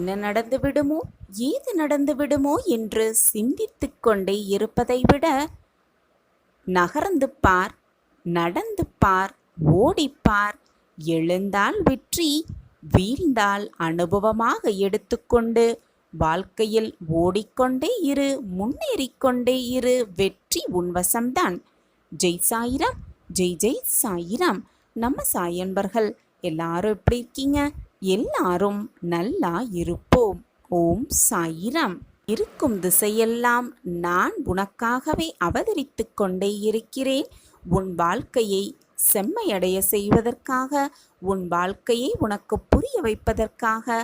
என்ன நடந்து விடுமோ, ஏது நடந்து விடுமோ என்று சிந்தித்து கொண்டே இருப்பதை விட, நகர்ந்து பார், நடந்து பார், ஓடிப்பார். எழுந்தால் வெற்றி, வீழ்ந்தால் அனுபவமாக எடுத்துக்கொண்டு வாழ்க்கையில் ஓடிக்கொண்டே இரு, முன்னேறிக்கொண்டே இரு. வெற்றி உன் வசம்தான். ஜெய் சாயிராம், ஜெய் ஜெய் சாயிராம். நம்ம சாயன்பர்கள் எல்லாரும் எப்படி இருக்கீங்க? எல்லாரும் நல்லா இருப்போம். ஓம் சாயிராம். இருக்கும் திசையெல்லாம் நான் உனக்காகவே அவதரித்து கொண்டே இருக்கிறேன். உன் வாழ்க்கையை செம்மையடைய செய்வதற்காக, உன் வாழ்க்கையை உனக்கு புரிய வைப்பதற்காக,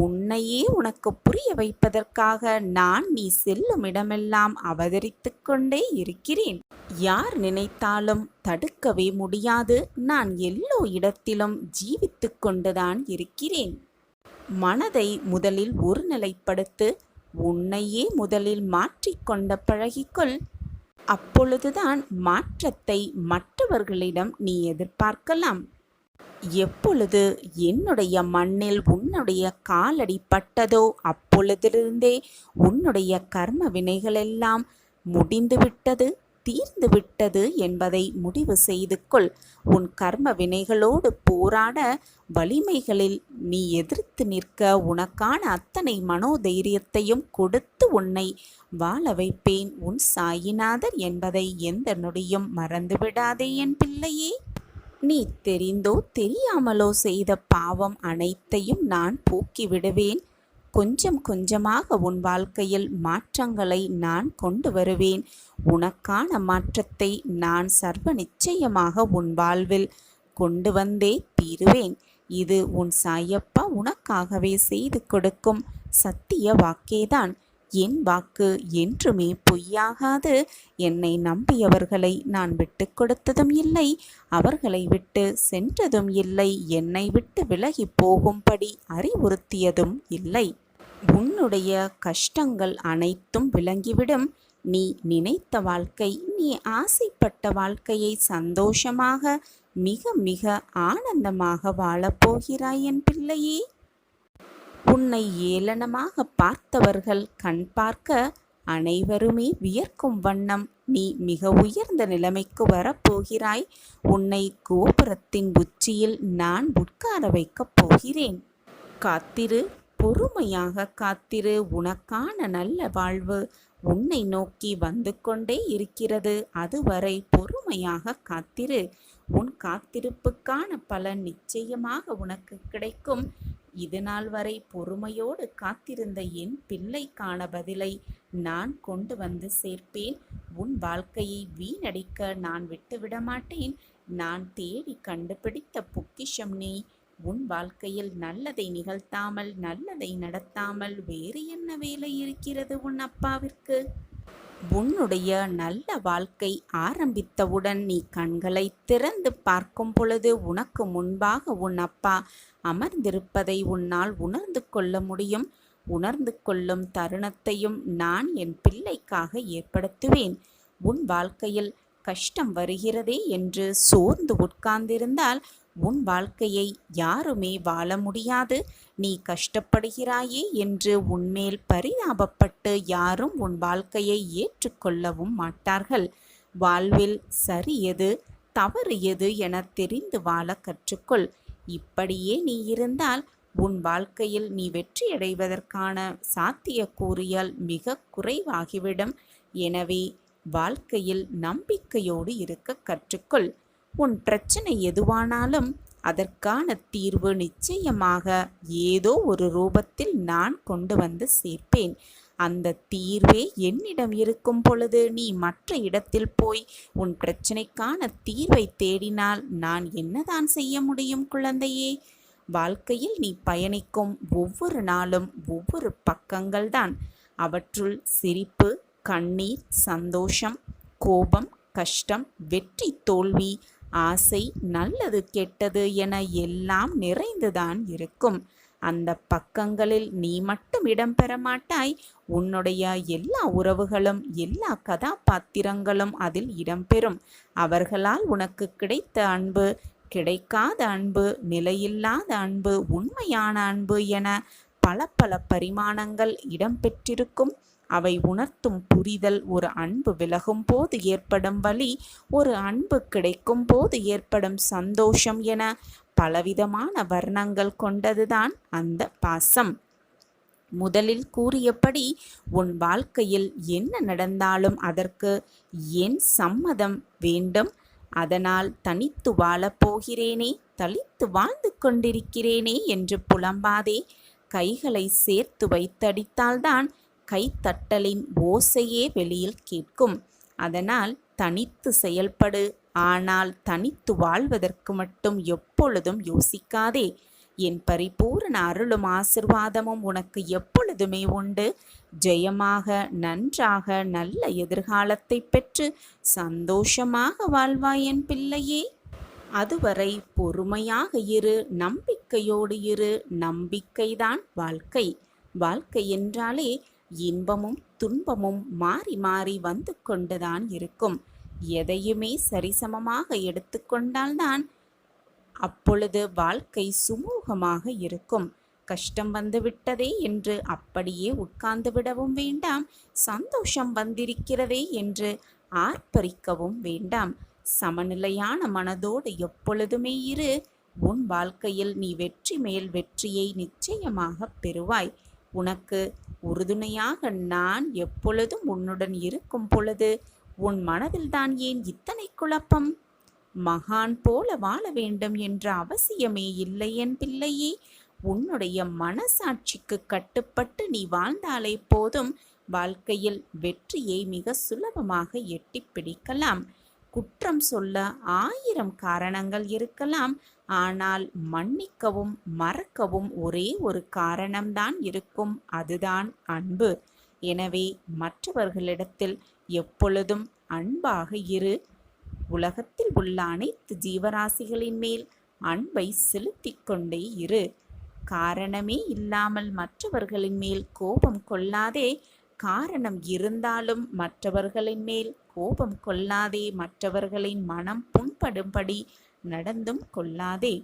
உன்னையே உனக்கு புரிய வைப்பதற்காக நான் நீ செல்லும் இடமெல்லாம் அவதரித்து கொண்டே இருக்கிறேன். யார் நினைத்தாலும் தடுக்கவே முடியாது. நான் எல்லா இடத்திலும் ஜீவித்து கொண்டுதான் இருக்கிறேன். மனதை முதலில் ஒருநிலைப்படுத்து. உன்னையே முதலில் மாற்றிக்கொண்ட பழகிக்கொள். அப்பொழுதுதான் மாற்றத்தை மற்றவர்களிடம் நீ எதிர்பார்க்கலாம். எப்பொழுது என்னுடைய மண்ணில் உன்னுடைய காலடி பட்டதோ அப்பொழுதிலிருந்தே உன்னுடைய கர்ம வினைகளெல்லாம் முடிந்துவிட்டது, தீர்ந்துவிட்டது என்பதை முடிவு செய்து கொள். உன் கர்ம வினைகளோடு போராட வலிமைகளில் நீ எதிர்த்து நிற்க உனக்கான அத்தனை மனோதைரியத்தையும் கொடுத்து உன்னை வாழ வைப்பேன் உன் சாயிநாதர் என்பதை எந்த நொடியும் மறந்துவிடாதே என் பிள்ளையே. நீ தெரிந்தோ தெரியாமலோ செய்த பாவம் அனைத்தையும் நான் போக்கிவிடுவேன். கொஞ்சம் கொஞ்சமாக உன் வாழ்க்கையில் மாற்றங்களை நான் கொண்டு வருவேன். உனக்கான மாற்றத்தை நான் சர்வ நிச்சயமாக உன் வாழ்வில் கொண்டு வந்தே தீருவேன். இது உன் சாயப்பா உனக்காகவே செய்து கொடுக்கும் சத்திய வாக்கேதான். என் வாக்கு என்றுமே பொய்யாகாது. என்னை நம்பியவர்களை நான் விட்டு கொடுத்ததும் இல்லை, அவர்களை விட்டு சென்றதும் இல்லை, என்னை விட்டு விலகி போகும்படி அறிவுறுத்தியதும் இல்லை. உன்னுடைய கஷ்டங்கள் அனைத்தும் விளங்கிவிடும். நீ நினைத்த வாழ்க்கை, நீ ஆசைப்பட்ட வாழ்க்கையை சந்தோஷமாக மிக மிக ஆனந்தமாக வாழப்போகிறாய் என் பிள்ளையே. உன்னை ஏளனமாக பார்த்தவர்கள் கண் பார்க்க அனைவருமே வியர்க்கும் வண்ணம் நீ மிக உயர்ந்த நிலைமைக்கு வரப்போகிறாய். உன்னை கோபுரத்தின் உச்சியில் நான் உட்கார வைக்கப் போகிறேன். காத்திரு, பொறுமையாக காத்திரு. உனக்கான நல்ல வாழ்வு உன்னை நோக்கி வந்து கொண்டே இருக்கிறது. அதுவரை பொறுமையாக காத்திரு. உன் காத்திருப்புக்கான பலன் நிச்சயமாக உனக்கு கிடைக்கும். இது நாள் வரை பொறுமையோடு காத்திருந்த என் பிள்ளைக்கான பதிலை நான் கொண்டு வந்து சேர்ப்பேன். உன் வாழ்க்கையை வீணடிக்க நான் விட்டுவிட மாட்டேன். நான் தேடி கண்டுபிடித்த பொக்கிஷம் நீ. உன் வாழ்க்கையில் நல்லதை நிகழ்த்தாமல், நல்லதை நடத்தாமல் வேறு என்ன வேலை இருக்கிறது உன் அப்பாவிற்கு? உன்னுடைய நல்ல வாழ்க்கை ஆரம்பித்தவுடன் நீ கண்களை திறந்து பார்க்கும் பொழுது உனக்கு முன்பாக உன் அப்பா அமர்ந்திருப்பதை உன்னால் உணர்ந்து கொள்ள முடியும். உணர்ந்து கொள்ளும் தருணத்தையும் நான் என் பிள்ளைக்காக ஏற்படுத்துவேன். உன் வாழ்க்கையில் கஷ்டம் வருகிறதே என்று சோர்ந்து உட்கார்ந்திருந்தால் உன் வாழ்க்கையை யாருமே வாழ முடியாது. நீ கஷ்டப்படுகிறாயே என்று உன்மேல் பரிதாபப்பட்டு யாரும் உன் வாழ்க்கையை ஏற்றுக்கொள்ளவும் மாட்டார்கள். வாழ்வில் சரி எது, தவறு எது என தெரிந்து வாழ கற்றுக்கொள். இப்படியே நீ இருந்தால் உன் வாழ்க்கையில் நீ வெற்றியடைவதற்கான சாத்தியக்கூறியல் மிக குறைவாகிவிடும். எனவே வாழ்க்கையில் நம்பிக்கையோடு இருக்க கற்றுக்கொள். உன் பிரச்சனை எதுவானாலும் அதற்கான தீர்வு நிச்சயமாக ஏதோ ஒரு ரூபத்தில் நான் கொண்டு வந்து சேர்ப்பேன். அந்த தீர்வே என்னிடம் இருக்கும் பொழுது நீ மற்ற இடத்தில் போய் உன் பிரச்சனைக்கான தீர்வை தேடினால் நான் என்னதான் செய்ய முடியும் குழந்தையே? வாழ்க்கையில் நீ பயணிக்கும் ஒவ்வொரு நாளும் ஒவ்வொரு பக்கங்கள்தான். அவற்றுள் சிரிப்பு, கண்ணீர், சந்தோஷம், கோபம், கஷ்டம், வெற்றி, தோல்வி, ஆசை, நல்லது, கெட்டது என எல்லாம் நிறைந்துதான் இருக்கும். அந்த பக்கங்களில் நீ மட்டும் இடம்பெற மாட்டாய். உன்னுடைய எல்லா உறவுகளும், எல்லா கதாபாத்திரங்களும் அதில் இடம்பெறும். அவர்களால் உனக்கு கிடைத்த அன்பு, கிடைக்காத அன்பு, நிலையில்லாத அன்பு, உண்மையான அன்பு என பல பல பரிமாணங்கள் இடம்பெற்றிருக்கும். அவை உணர்த்தும் புரிதல் ஒரு அன்பு விலகும் போது ஏற்படும் வலி, ஒரு அன்பு கிடைக்கும் போது ஏற்படும் சந்தோஷம் என பலவிதமான வர்ணங்கள் கொண்டதுதான் அந்த பாசம். முதலில் கூறியபடி உன் வாழ்க்கையில் என்ன நடந்தாலும் அதற்கு என் சம்மதம் வேண்டும். அதனால் தனித்து வாழப் போகிறேனே, தளித்து வாழ்ந்து கொண்டிருக்கிறேனே என்று புலம்பாதே. கைகளை சேர்த்து வைத்தடித்தால்தான் கைத்தட்டலின் ஓசையே வெளியில் கேட்கும். அதனால் தனித்து செயல்படு. ஆனால் தனித்து வாழ்வதற்கு மட்டும் எப்பொழுதும் யோசிக்காதே. என் பரிபூரண அருளும் ஆசிர்வாதமும் உனக்கு எப்பொழுதுமே உண்டு. ஜெயமாக, நன்றாக, நல்ல எதிர்காலத்தை பெற்று சந்தோஷமாக வாழ்வாய் என் பிள்ளையே. அதுவரை பொறுமையாக இரு, நம்பிக்கையோடு இரு. நம்பிக்கைதான் வாழ்க்கை. வாழ்க்கை என்றாலே இன்பமும் துன்பமும் மாறி மாறி வந்து கொண்டுதான் இருக்கும். எதையுமே சரிசமமாக எடுத்துக்கொண்டால்தான் அப்பொழுது வாழ்க்கை சுமூகமாக இருக்கும். கஷ்டம் வந்துவிட்டதே என்று அப்படியே உட்கார்ந்து விடவும் வேண்டாம். சந்தோஷம் வந்திருக்கிறதே என்று ஆர்ப்பரிக்கவும் வேண்டாம். சமநிலையான மனதோடு எப்பொழுதுமே இரு. உன் வாழ்க்கையில் நீ வெற்றி மேல் வெற்றியை நிச்சயமாக பெறுவாய். உனக்கு உறுதுணையாக நான் எப்பொழுதும் உன்னுடன் இருக்கும் பொழுது உன் மனதில்தான் ஏன் இத்தனை குழப்பம்? மகான் போல வாழ வேண்டும் என்ற அவசியமே இல்லை என் பிள்ளையே. உன்னுடைய மனசாட்சிக்கு கட்டுப்பட்டு நீ வாழ்ந்தாலே போதும். வாழ்க்கையில் வெற்றியை மிக சுலபமாக எட்டி பிடிக்கலாம். குற்றம் சொல்ல 1000 காரணங்கள் இருக்கலாம். ஆனால் மன்னிக்கவும் மறக்கவும் ஒரே ஒரு காரணம்தான் இருக்கும். அதுதான் அன்பு. எனவே மற்றவர்களிடத்தில் எப்பொழுதும் அன்பாக இரு. உலகத்தில் உள்ள அனைத்து ஜீவராசிகளின் மேல் அன்பை செலுத்திக் கொண்டே இரு. காரணமே இல்லாமல் மற்றவர்களின் மேல் கோபம் கொள்ளாதே. காரணம் இருந்தாலும் மற்றவர்களின் மேல் கோபம் கொள்ளாதே. மற்றவர்களின் மனம் புண்படும்படி நடந்தும் கொள்ளாதே.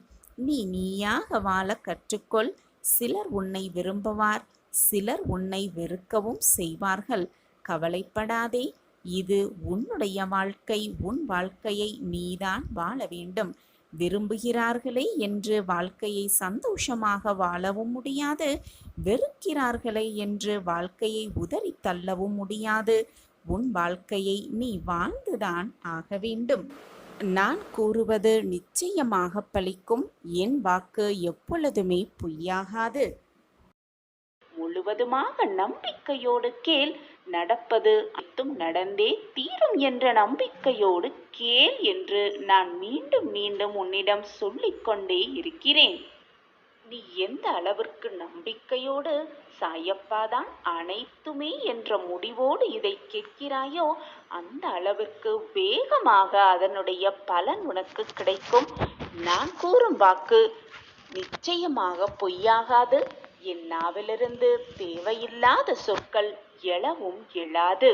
நீயாக வாழ கற்றுக்கொள். சிலர் உன்னை விரும்புவார், சிலர் உன்னை வெறுக்கவும் செய்வார்கள். கவலைப்படாதே. இது உன்னுடைய வாழ்க்கை. உன் வாழ்க்கையை நீதான் வாழ வேண்டும். விரும்புகிறார்களே என்று வாழ்க்கையை சந்தோஷமாக வாழவும் முடியாது. வெறுக்கிறார்களே என்று வாழ்க்கையை உதறி தள்ளவும் முடியாது. உன் வாழ்க்கையை நீ வாழ்ந்துதான் ஆக வேண்டும். நான் கூறுவது நிச்சயமாக பலிக்கும். என் வாக்கு எப்பொழுதுமே பொய்யாகாது. முழுவதுமாக நம்பிக்கையோடு கேள். நடப்பது அனைத்தும் நடந்தே தீரும் என்ற நம்பிக்கையோடு கேள் என்று நான் மீண்டும் மீண்டும் உன்னிடம் சொல்லிக்கொண்டே இருக்கிறேன். நீ எந்த அளவிற்கு நம்பிக்கையோடு சாயப்பாதான் அனைத்துமே என்ற முடிவோடு இதை கேட்கிறாயோ அந்த அளவிற்கு வேகமாக அதனுடைய பலன் உனக்கு கிடைக்கும். நான் கூறும் வாக்கு நிச்சயமாக பொய்யாகாது. என் நாவிலிருந்து தேவையில்லாத சொற்கள் எழவும் எழாது.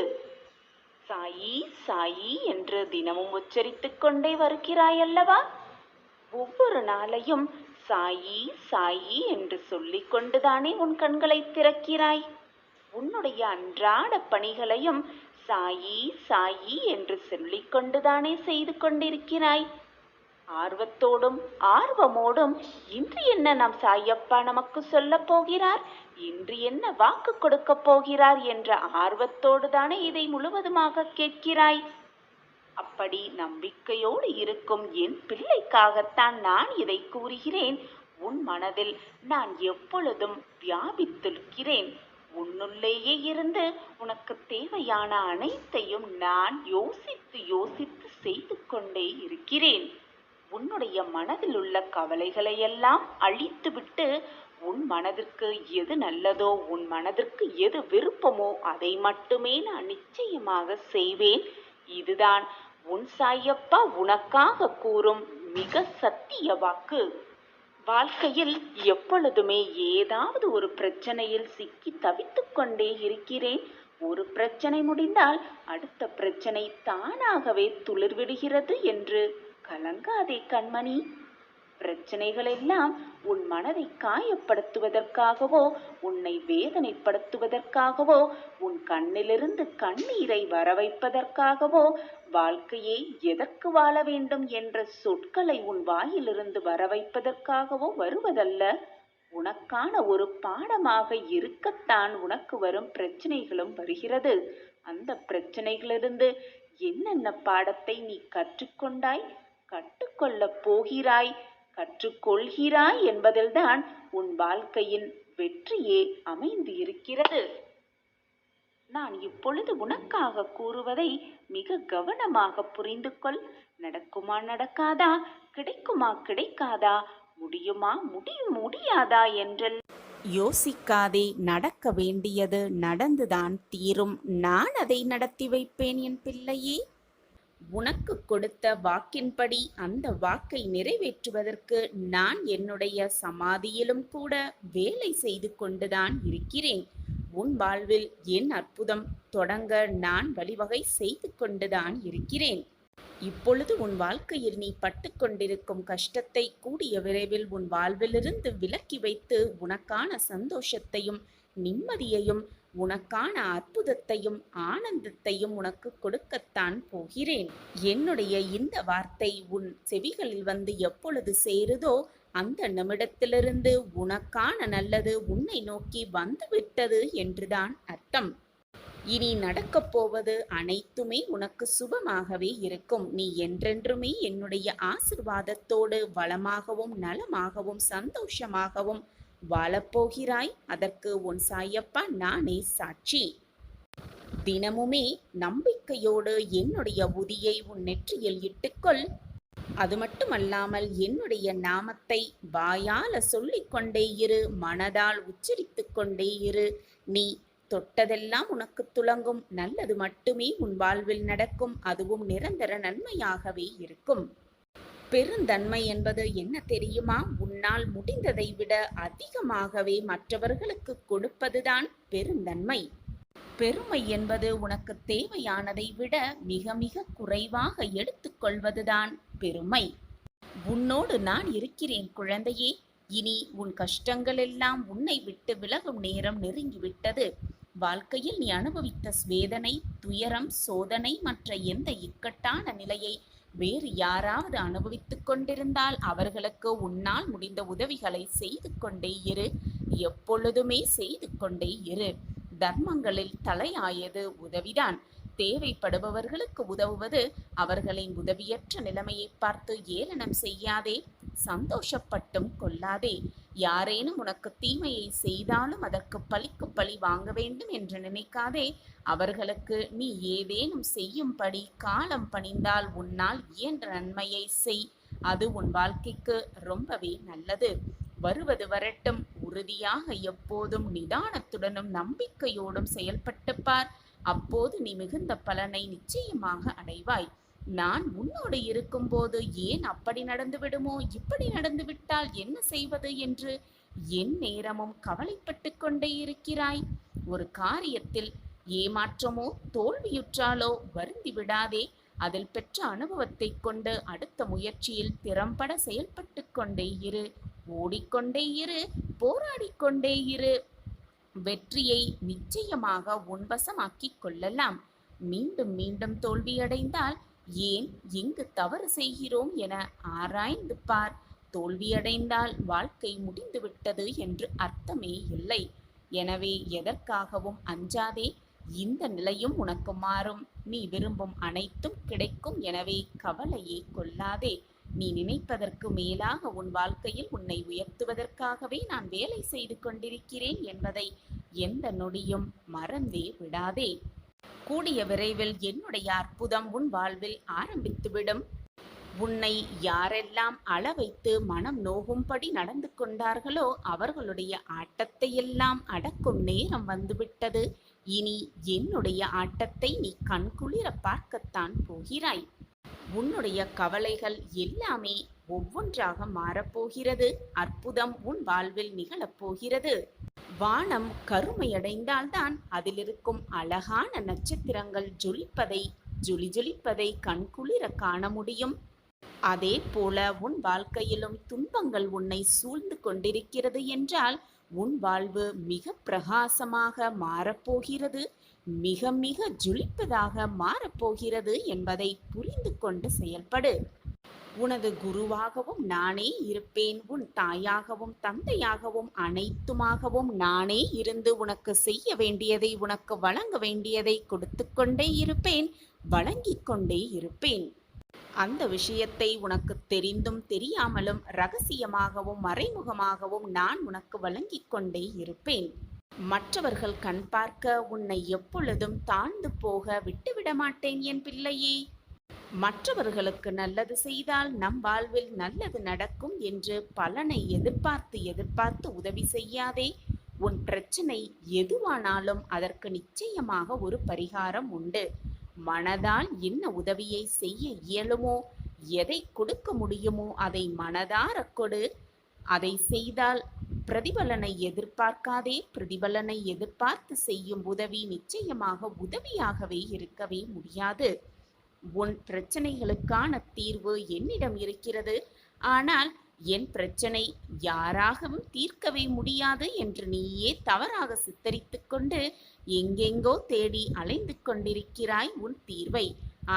சாயி சாயி என்று தினமும் உச்சரித்துக் கொண்டே வருகிறாயல்லவா? ஒவ்வொரு நாளையும் சாயி சாயி என்று சொல்லிக் கொண்டுதானே உன் கண்களை திறக்கிறாய். உன்னுடைய அன்றாட பணிகளையும் சாயி சாயி என்று சொல்லிக் கொண்டுதானே செய்து கொண்டிருக்கிறாய். ஆர்வத்தோடும் ஆர்வமோடும் இன்று என்ன நம் சாயப்பா நமக்கு சொல்ல போகிறார், இன்று என்ன வாக்கு கொடுக்க போகிறார் என்ற ஆர்வத்தோடு தானே இதை முழுவதுமாக கேட்கிறாய். அப்படி நம்பிக்கையோடு இருக்கும் என் பிள்ளைக்காகத்தான் நான் இதை கூறுகிறேன். உன் மனதில் நான் எப்பொழுதும் வியாபித்திருக்கிறேன். உன்னுள்ளேயே இருந்து உனக்கு தேவையான அனைத்தையும் நான் யோசித்து யோசித்து செய்து கொண்டே இருக்கிறேன். உன்னுடைய மனதில் உள்ள கவலைகளையெல்லாம் அழித்துவிட்டு உன் மனதிற்கு எது நல்லதோ, உன் மனதிற்கு எது விருப்பமோ அதை மட்டுமே நான் நிச்சயமாக செய்வேன். இதுதான் உன் சாயப்பா உனக்காக கூறும் மிக சத்திய வாக்கு. வாழ்க்கையில் எப்பொழுதுமே ஏதாவது ஒரு பிரச்சனையில் சிக்கி தவித்துக் கொண்டே இருக்கிறேன். ஒரு பிரச்சனை முடிந்தால் அடுத்த பிரச்சனை தானாகவே துளிர்விடுகிறது என்று கலங்காதே கண்மணி. பிரச்சனைகள் எல்லாம் உன் மனதை காயப்படுத்துவதற்காகவோ, உன்னை வேதனைப்படுத்துவதற்காகவோ, உன் கண்ணிலிருந்து கண்ணீரை வரவைப்பதற்காகவோ, வாழ்க்கையை எதற்கு வாழ வேண்டும் என்ற சொற்களை உன் வாயிலிருந்து வரவைப்பதற்காகவோ வருவதல்ல. உனக்கான ஒரு பாடமாக இருக்கத்தான் உனக்கு வரும் பிரச்சனைகளும் வருகிறது. அந்த பிரச்சனைகளிலிருந்து என்னென்ன பாடத்தை நீ கற்றுக்கொண்டாய், கற்றுக்கொள்ளப் போகிறாய், கற்றுக்கொள்கிறாய் என்பதில்தான் உன் வாழ்க்கையின் வெற்றியே அமைந்து இருக்கிறது. நான் இப்பொழுது உனக்காக கூறுவதை மிக கவனமாக புரிந்து கொள். நடக்குமா நடக்காதா, கிடைக்குமா கிடைக்காதா, முடியுமா முடியாதா என்றெல்லாம் யோசிக்காதே. நடக்க வேண்டியது நடந்துதான் தீரும். நான் அதை நடத்தி வைப்பேன் என் பிள்ளையே. உனக்கு கொடுத்த வாக்கின்படி அந்த வாக்கை நிறைவேற்றுவதற்கு நான் என்னுடைய சமாதியிலும் கூட வேலை செய்து கொண்டுதான் இருக்கிறேன். உன் வாழ்வில் என் அற்புதம் தொடங்க நான் வழிவகை செய்து கொண்டுதான் இருக்கிறேன். இப்பொழுது உன் வாழ்க்கையில் நீ பட்டு கொண்டிருக்கும் கஷ்டத்தை கூடிய விரைவில் உன் வாழ்விலிருந்து விலக்கி வைத்து உனக்கான சந்தோஷத்தையும் நிம்மதியையும் உனக்கான அற்புதத்தையும் ஆனந்தத்தையும் உனக்கு கொடுக்கத்தான் போகிறேன். என்னுடைய இந்த வார்த்தை உன் செவிகளில் வந்து எப்பொழுது சேருதோ அந்த நிமிடத்திலிருந்து உனக்கான நல்லது உன்னை நோக்கி வந்துவிட்டது என்றுதான் அர்த்தம். இனி நடக்கப் போவது அனைத்துமே உனக்கு சுபமாகவே இருக்கும். நீ என்றென்றுமே என்னுடைய ஆசிர்வாதத்தோடு வளமாகவும் நலமாகவும் சந்தோஷமாகவும் வாழப்போகிறாய். அதற்கு உன் சாயப்பா நானே சாட்சி. தினமுமே நம்பிக்கையோடு என்னுடைய உதியை உன் நெற்றியில் இட்டுக்கொள். அது மட்டுமல்லாமல் என்னுடைய நாமத்தை வாயால சொல்லிக்கொண்டே இரு, மனதால் உச்சரித்து கொண்டே இரு. நீ தொட்டதெல்லாம் உனக்கு துலங்கும். நல்லது மட்டுமே உன் வாழ்வில் நடக்கும். அதுவும் நிரந்தர நன்மையாகவே இருக்கும். பெருந்தன்மை என்பது என்ன தெரியுமா? உன்னால் முடிந்ததை விட அதிகமாகவே மற்றவர்களுக்கு கொடுப்பதுதான் பெருந்தன்மை. பெருமை என்பது உனக்கு தேவையானதை விட மிக மிக குறைவாக எடுத்துக்கொள்வதுதான் பெருமை. உன்னோடு நான் இருக்கிறேன் குழந்தையே. இனி உன் கஷ்டங்கள் எல்லாம் உன்னை விட்டு விலகும் நேரம் நெருங்கிவிட்டது. வாழ்க்கையில் நீ அனுபவித்த வேதனை, துயரம், சோதனை மற்ற எந்த இக்கட்டான நிலையை வேறு யாராவது அனுபவித்துக் கொண்டிருந்தால் அவர்களுக்கு உன்னால் முடிந்த உதவிகளை செய்து கொண்டே இரு. எப்பொழுதுமே செய்து கொண்டே இரு. தர்மங்களில் தலையாயது உதவிதான். தேவைப்படுபவர்களுக்கு உதவுவது. அவர்களின் உதவியற்ற நிலைமையை பார்த்து ஏளனம் செய்யாதே, சந்தோஷப்பட்டும் கொள்ளாதே. யாரேனும் உனக்கு தீமையை செய்தாலும் அதற்கு பழிக்கு பழி வாங்க வேண்டும் என்று நினைக்காதே. அவர்களுக்கு நீ ஏதேனும் செய்யும்படி காலம் பணிந்தால் உன்னால் இயன்ற நன்மையை செய். அது உன் வாழ்க்கைக்கு ரொம்பவே நல்லது. வருவது வரட்டும். உறுதியாக எப்போதும் நிதானத்துடனும் நம்பிக்கையோடும் செயல்பட்டு பார். அப்போது நீ மிகுந்த பலனை நிச்சயமாக அடைவாய். நான் உன்னோடு இருக்கும்போது ஏன் அப்படி நடந்து விடுமோ, இப்படி நடந்து விட்டால் என்ன செய்வது என்று என் நேரமும் கவலைப்பட்டு கொண்டே இருக்கிறாய். ஒரு காரியத்தில் ஏமாற்றமோ தோல்வியுற்றாலோ வருந்தி விடாதே. அதில் பெற்ற அனுபவத்தை கொண்டு அடுத்த முயற்சியில் திறம்பட செயல்பட்டு கொண்டே இரு. ஓடிக்கொண்டே இரு, போராடிக்கொண்டே இரு. வெற்றியை நிச்சயமாக உன்வசமாக்கிக் கொள்ளலாம். மீண்டும் மீண்டும் தோல்வியடைந்தால் ஏன் எங்கு தவறு செய்கிறோம் என ஆராய்ந்து பார். தோல்வியடைந்தால் வாழ்க்கை முடிந்துவிட்டது என்று அர்த்தமே இல்லை. எனவே எதற்காகவும் அஞ்சாதே. இந்த நிலையும் உனக்கு மாறும். நீ விரும்பும் அனைத்தும் கிடைக்கும். எனவே கவலையே கொள்ளாதே. நீ நினைப்பதற்கு மேலாக உன் வாழ்க்கையில் உன்னை உயர்த்துவதற்காகவே நான் வேலை செய்து கொண்டிருக்கிறேன் என்பதை எந்த நொடியும் மறந்தே விடாதே. கூடிய விரைவில் என்னுடைய அற்புதம் உன் வாழ்வில் ஆரம்பித்துவிடும். உன்னை யாரெல்லாம் அளவைத்து மனம் நோகும்படி நடந்து கொண்டார்களோ அவர்களுடைய ஆட்டத்தையெல்லாம் அடக்கும் நேரம் வந்துவிட்டது. இனி என்னுடைய ஆட்டத்தை நீ கண்குளிர பார்க்கத்தான் போகிறாய். உன்னுடைய கவலைகள் எல்லாமே ஒவ்வொன்றாக மாறப்போகிறது. அற்புதம் உன் வாழ்வில் நிகழப்போகிறது. வானம் கருமையடைந்தால்தான் அதிலிருக்கும் அழகான நட்சத்திரங்கள் ஜொலிப்பதை கண்குளிர காண முடியும். அதே போல உன் வாழ்க்கையிலும் துன்பங்கள் உன்னை சூழ்ந்து கொண்டிருக்கிறது என்றால் உன் வாழ்வு மிக பிரகாசமாக மாறப்போகிறது, மிக மிக ஜொலிப்பதாக மாறப்போகிறது என்பதை புரிந்து கொண்டு செயல்படு. உனது குருவாகவும் நானே இருப்பேன், உன் தாயாகவும் தந்தையாகவும் அனைத்துமாகவும் நானே இருந்து உனக்கு செய்ய வேண்டியதை உனக்கு வழங்க வேண்டியதை கொடுத்து கொண்டே இருப்பேன், வழங்கிக் கொண்டே இருப்பேன். அந்த விஷயத்தை உனக்கு தெரிந்தும் தெரியாமலும் ரகசியமாகவும் மறைமுகமாகவும் நான் உனக்கு வழங்கிக் கொண்டே இருப்பேன். மற்றவர்கள் கண் பார்க்க உன்னை எப்பொழுதும் தாழ்ந்து போக விட்டுவிட மாட்டேன் என் பிள்ளையே. மற்றவர்களுக்கு நல்லது செய்தால் நம் வாழ்வில் நல்லது நடக்கும் என்று பலனை எதிர்பார்த்து எதிர்பார்த்து உதவி செய்யாதே. உன் பிரச்சனை எதுவானாலும் அதற்கு நிச்சயமாக ஒரு பரிகாரம் உண்டு. மனதால் என்ன உதவியை செய்ய இயலுமோ, எதை கொடுக்க முடியுமோ அதை மனதார கொடு. அதை செய்தால் பிரதிபலனை எதிர்பார்க்காதே. பிரதிபலனை எதிர்பார்த்து செய்யும் உதவி நிச்சயமாக உதவியாகவே இருக்கவே முடியாது. உன் பிரச்சனைகளுக்கான தீர்வு என்னிடம் இருக்கிறது, ஆனால் என் பிரச்சனை யாராகவும் தீர்க்கவே முடியாது என்று நீயே தவறாக சித்தரித்துக் கொண்டு எங்கெங்கோ தேடி அலைந்து கொண்டிருக்கிறாய் உன் தீர்வை.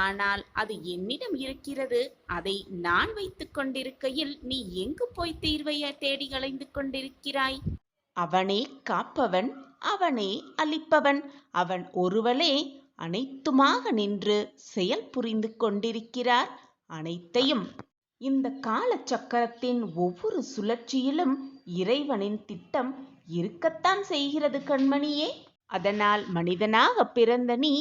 ஆனால் அது என்னிடம் இருக்கிறது, அதை நான் வைத்துக் கொண்டிருக்கையில் நீ எங்கு போய் தீர்வை தேடி அலைந்து கொண்டிருக்கிறாய்? அவனே காப்பவன், அவனே அளிப்பவன், அவன் ஒருவனே அனைத்துமாக நின்று செயல் புரிந்து கொண்டிருக்கிறார் அனைத்தையும். இந்த கால சக்கரத்தின் ஒவ்வொரு சுழற்சியிலும் இறைவனின் திட்டம் இருக்கத்தான் செய்கிறது கண்மணியே. அதனால் மனிதனாக பிறந்த நீ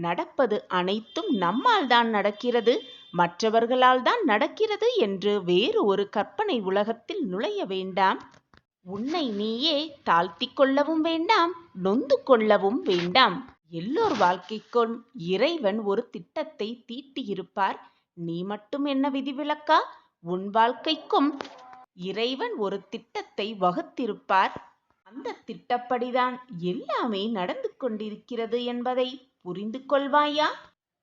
நடப்பது அனைத்தும் நம்மால் தான் நடக்கிறது, மற்றவர்களால் தான் நடக்கிறது என்று வேறு ஒரு கற்பனை உலகத்தில் நுழைய வேண்டாம். உன்னை நீயே தாழ்த்தி கொள்ளவும் வேண்டாம், நொந்து கொள்ளவும் வேண்டாம். எல்லோர் வாழ்க்கைக்கும் இறைவன் ஒரு திட்டத்தை தீட்டியிருப்பார். நீ மட்டும் என்ன விதிவிலக்கா? உன் வாழ்க்கைக்கும் இறைவன் ஒரு திட்டத்தை வகுத்திருப்பார். அந்த திட்டப்படிதான் எல்லாமே நடந்து கொண்டிருக்கிறது என்பதை புரிந்து கொள்வாயா?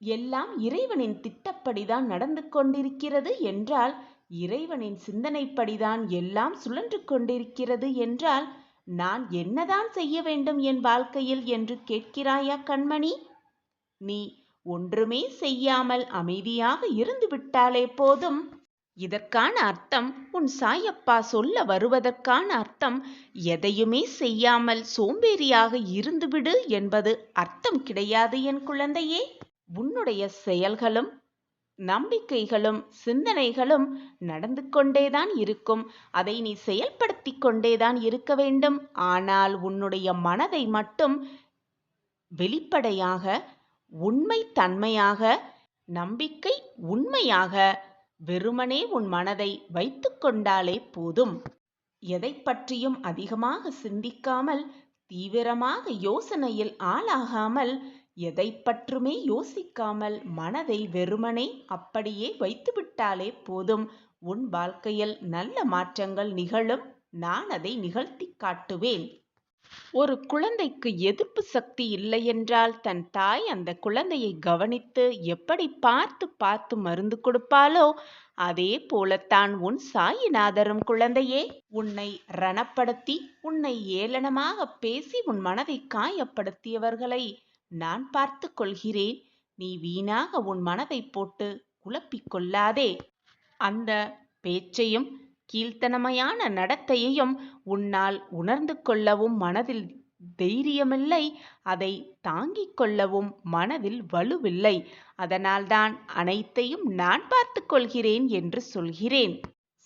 எல்லாம் இறைவனின் திட்டப்படிதான் நடந்து கொண்டிருக்கிறது என்றால், இறைவனின் சிந்தனைப்படிதான் எல்லாம் சுழன்று கொண்டிருக்கிறது என்றால், நான் என்னதான் செய்ய வேண்டும் என் வாழ்க்கையில் என்று கேட்கிறாயா கண்மணி? நீ ஒன்றுமே செய்யாமல் அமைதியாக இருந்து விட்டாலே போதும். இதற்கான அர்த்தம், உன் சாயப்பா சொல்ல வருவதற்கான அர்த்தம், எதையுமே செய்யாமல் சோம்பேறியாக இருந்துவிடு என்பது அர்த்தம் கிடையாது என் குழந்தையே. உன்னுடைய செயல்களும் நம்பிக்கைகளும் சிந்தனைகளும் நடந்து கொண்டேதான் இருக்கும். அதை நீ செயல்படுத்தி கொண்டேதான் இருக்க வேண்டும். ஆனால் உன்னுடைய மனதை மட்டும் வெளிப்படையாக, உண்மை தன்மையாக, நம்பிக்கை உண்மையாக வெறுமனே உன் மனதை வைத்து கொண்டாலே போதும். எதை பற்றியும் அதிகமாக சிந்திக்காமல், தீவிரமாக யோசனையில் ஆளாகாமல், எதை பற்றுமே யோசிக்காமல் மனதை வெறுமனே அப்படியே வைத்துவிட்டாலே போதும். உன் வாழ்க்கையில் நல்ல மாற்றங்கள் நிகழும். நான் அதை நிகழ்த்தி காட்டுவேன். ஒரு குழந்தைக்கு எதிர்ப்பு சக்தி இல்லை என்றால் தன் தாய் அந்த குழந்தையை கவனித்து எப்படி பார்த்து பார்த்து மருந்து கொடுப்பாளோ, அதே போலத்தான் உன் சாயிநாதரும் குழந்தையே. உன்னை ரணப்படுத்தி, உன்னை ஏளனமாக பேசி உன் மனதை காயப்படுத்தியவர்களை நான் பார்த்து கொள்கிறேன். நீ வீணாக உன் மனதை போட்டு குழப்பிக் கொள்ளாதே. அந்த பேச்சையும் கீழ்த்தனமையான நடத்தையையும் உன்னால் உணர்ந்து கொள்ளவும் மனதில் தைரியமில்லை, அதை தாங்கிக் கொள்ளவும் மனதில் வலுவில்லை. அதனால்தான் அனைத்தையும் நான் பார்த்து கொள்கிறேன் என்று சொல்கிறேன்.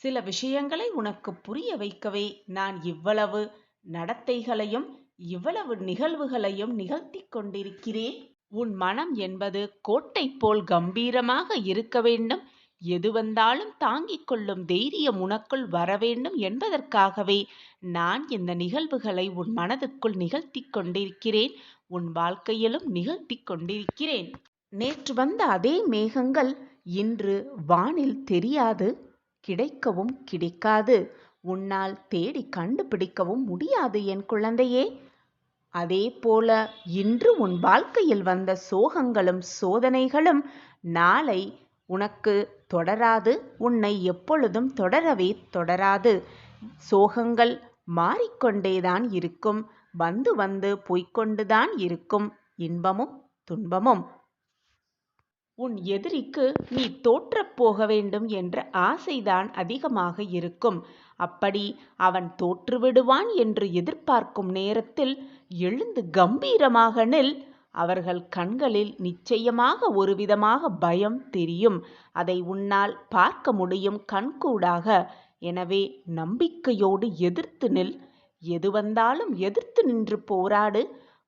சில விஷயங்களை உனக்கு புரிய வைக்கவே நான் இவ்வளவு நடத்தைகளையும் இவ்வளவு நிகழ்வுகளையும் நிகழ்த்தி கொண்டிருக்கிறேன். உன் மனம் என்பது கோட்டை போல் கம்பீரமாக இருக்க வேண்டும். எது வந்தாலும் தாங்கிக் கொள்ளும் தைரியம் உனக்குள் வர வேண்டும் என்பதற்காகவே நான் இந்த நிகழ்வுகளை உன் மனதுக்குள் நிகழ்த்தி கொண்டிருக்கிறேன். உன் வாழ்க்கையிலும் நிகழ்த்தி கொண்டிருக்கிறேன். நேற்று வந்த அதே மேகங்கள் இன்று வானில் தெரியாது, கிடைக்கவும் கிடைக்காது. உன்னால் தேடி கண்டுபிடிக்கவும் முடியாது என் குழந்தையே. அதே போல இன்று உன் வாழ்க்கையில் வந்த சோகங்களும் சோதனைகளும் நாளை உனக்கு தொடராது, உன்னை எப்பொழுதும் தொடரவே தொடராது. சோகங்கள் மாறிக்கொண்டேதான் இருக்கும், வந்து வந்து போய்க்கொண்டுதான் இருக்கும். இன்பமும் துன்பமும். உன் எதிரிக்கு நீ தோற்றப் போக வேண்டும் என்ற ஆசைதான் அதிகமாக இருக்கும். அப்படி அவன் தோற்றுவிடுவான் என்று எதிர்பார்க்கும் நேரத்தில் எழுந்து கம்பீரமாக நில். அவர்கள் கண்களில் நிச்சயமாக ஒருவிதமாக பயம் தெரியும். அதை உன்னால் பார்க்க முடியும் கண்கூடாக. எனவே நம்பிக்கையோடு எதிர்த்து நில். எது வந்தாலும் எதிர்த்து நின்று போராடு.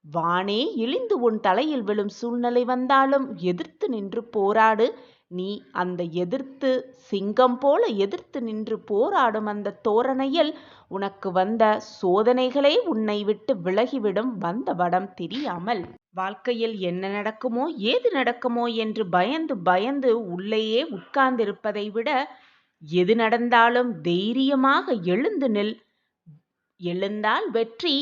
வானே இழிந்து உன் தலையில் விழும் சூழ்நிலை வந்தாலும் எதிர்த்து நின்று போராடு. நீ அந்த எதிர்த்து சிங்கம் போல எதிர்த்து நின்று போராடும் அந்த தோரணையில் உனக்கு வந்த சோதனைகளே உன்னை விட்டு விலகிவிடும், வந்த வடம் தெரியாமல். வாழ்க்கையில் என்ன நடக்குமோ ஏது நடக்குமோ என்று பயந்து பயந்து உள்ளேயே உட்கார்ந்திருப்பதை விட எது நடந்தாலும் தைரியமாக எழுந்து நில். எழுந்தால் வெற்றி,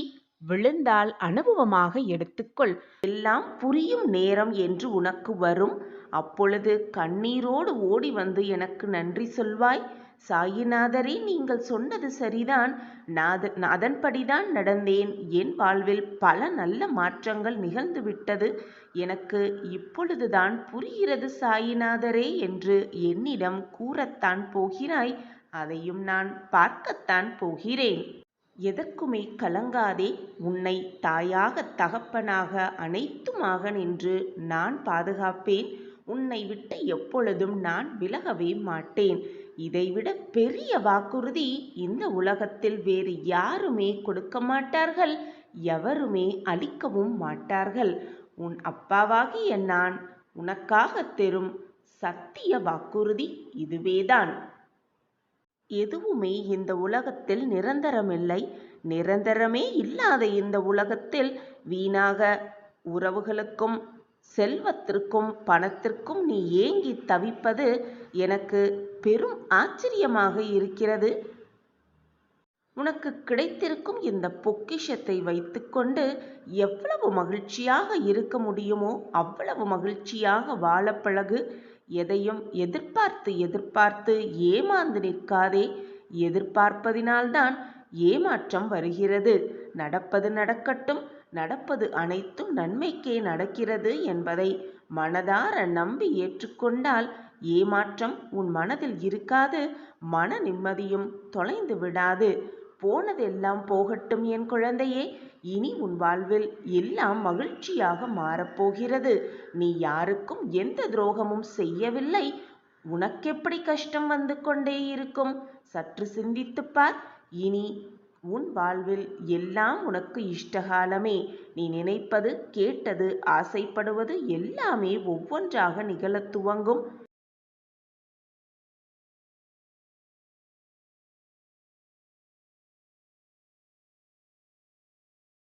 விழுந்தால் அனுபவமாக எடுத்துக்கொள். எல்லாம் புரியும் நேரம் என்று உனக்கு வரும். அப்பொழுது கண்ணீரோடு ஓடி வந்து எனக்கு நன்றி சொல்வாய். சாயிநாதரே, நீங்கள் சொன்னது சரிதான், அதன்படிதான் நடந்தேன். என் வாழ்வில் பல நல்ல மாற்றங்கள் நிகழ்ந்துவிட்டது. எனக்கு இப்பொழுதுதான் புரிகிறது சாயிநாதரே என்று என்னிடம் கூறத்தான் போகிறாய். அதையும் நான் பார்க்கத்தான் போகிறேன். எதற்குமே கலங்காதே. உன்னை தாயாக தகப்பனாக அனைத்துமாக நின்று நான் பாதுகாப்பேன். உன்னை விட்டு எப்பொழுதும் நான் விலகவே மாட்டேன். இதைவிட பெரிய வாக்குறுதி இந்த உலகத்தில் வேறு யாருமே கொடுக்க மாட்டார்கள், எவருமே அளிக்கவும் மாட்டார்கள். உன் அப்பாவாகிய நான் உனக்காக தரும் சத்திய வாக்குறுதி இதுவேதான். எதுவுமே இந்த உலகத்தில் நிரந்தரமில்லை. நிரந்தரமே இல்லாத இந்த உலகத்தில் வீணாக உறவுகளுக்கும் செல்வத்திற்கும் பணத்திற்கும் நீ ஏங்கி தவிப்பது எனக்கு பெரும் ஆச்சரியமாக இருக்கிறது. உனக்கு கிடைத்திருக்கும் இந்த பொக்கிஷத்தை வைத்துக்கொண்டு எவ்வளவு மகிழ்ச்சியாக இருக்க முடியுமோ அவ்வளவு மகிழ்ச்சியாக வாழ பழகு. எதையும் எதிர்பார்த்து எதிர்பார்த்து ஏமாந்து நிற்காதே. எதிர்பார்ப்பதினால்தான் ஏமாற்றம் வருகிறது. நடப்பது நடக்கட்டும், நடப்பது அனைத்தும் நன்மைக்கே நடக்கிறது என்பதை மனதார நம்பி ஏற்றுக்கொண்டால் ஏமாற்றம் உன் மனதில் இருக்காது, மன நிம்மதியும் தொலைந்து விடாது. போனதெல்லாம் போகட்டும் என் குழந்தையே. இனி உன் வாழ்வில் எல்லாம் மகிழ்ச்சியாக மாறப்போகிறது. நீ யாருக்கும் எந்த துரோகமும் செய்யவில்லை. உனக்கெப்படி கஷ்டம் வந்து கொண்டே இருக்கும்? சற்று சிந்தித்துப் பார். இனி உன் வாழ்வில் எல்லாம் உனக்கு இஷ்டகாலமே. நீ நினைப்பது, கேட்டது, ஆசைப்படுவது எல்லாமே ஒவ்வொன்றாக நிகழத் துவங்கும்.